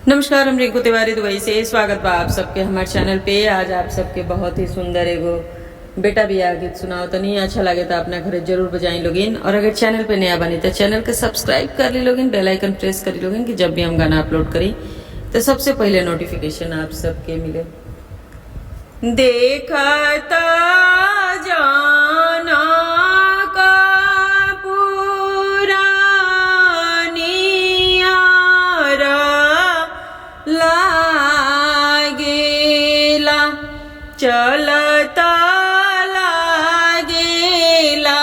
नमस्कार, हम रिंकू तिवारी दुबई से स्वागत बा आप सबके हमारे चैनल पे। आज आप सबके बहुत ही सुंदर एगो बेटा बियाह गीत सुनाओ तो नहीं अच्छा लगे तो अपना घर जरूर बजाई लोगिन। और अगर चैनल पे नया बनी तो चैनल के सब्सक्राइब कर ली लोगिन, बेल आइकन प्रेस करी लोगिन कि जब भी हम गाना अपलोड करी तो सबसे पहले नोटिफिकेशन आप सबके मिले। देखता जाना का लागेला चलता लागेला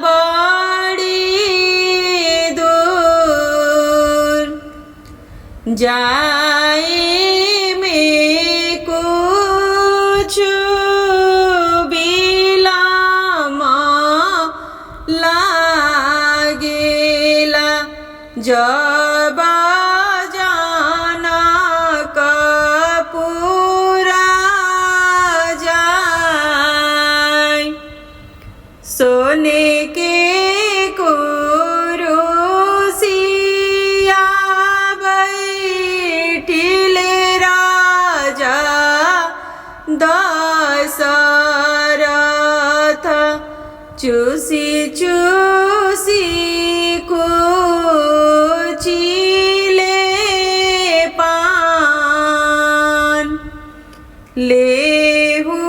बड़ी दूर जाए में कुछ बिलम लागेला जब सोने के कुरुसिया बैठिले राजा दशरथ चूसी चूसी कुचिले पान लेहू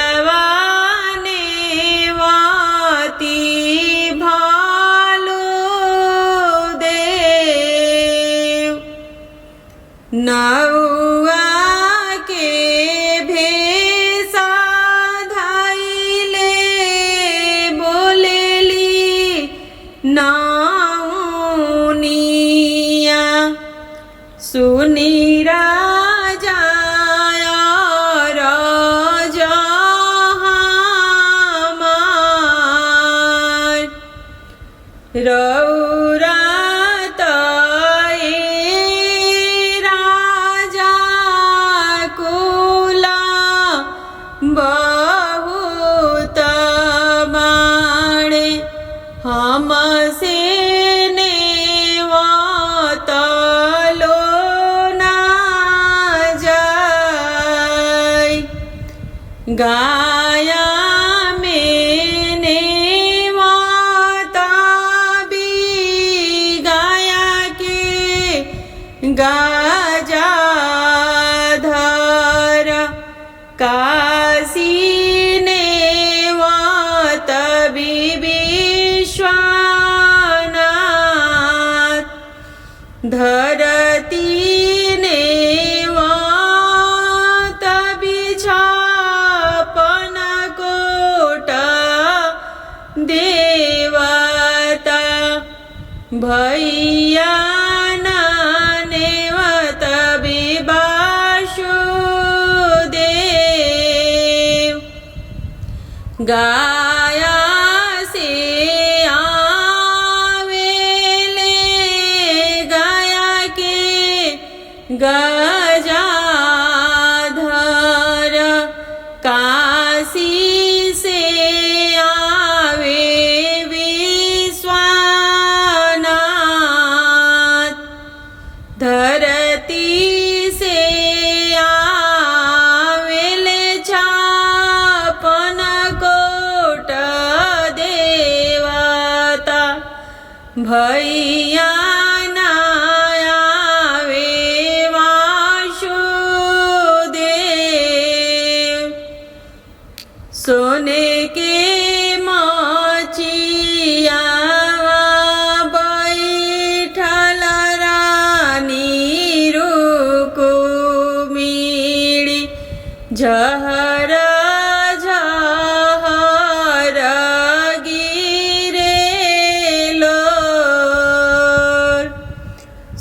देशवाने वाती भालो देव नौआ के भेसा धैले बोलेली नाउनिया सुनी रौरात राजा कुला बहुत माणे हमसे नेवतलो ना जाय गाया गाजाधर काशी नेवत विश्वनाथ धरती नेवत बिछापन कोट देवता भैया गाया से आवेले गाया के गजाधर काशी से आवे विश्वनाथ धरती से भैया नायावे वासुदेव सोने के मचिया बैठल रानी रुकुमिणी झहर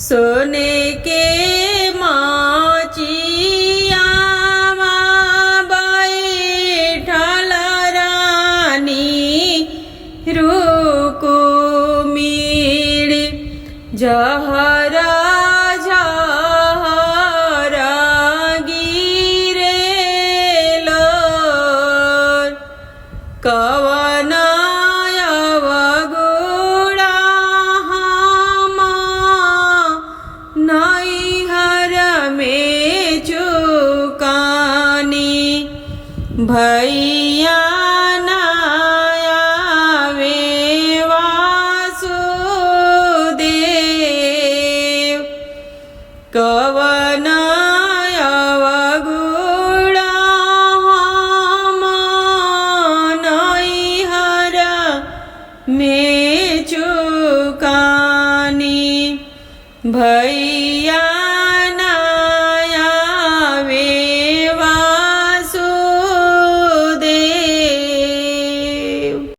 सोने के माचिया बैठल रानी रुकुमिणी झहरा झहरा भैया नायावे वासुदेव कवन अवगुण हम नैहर में चुकानी भैया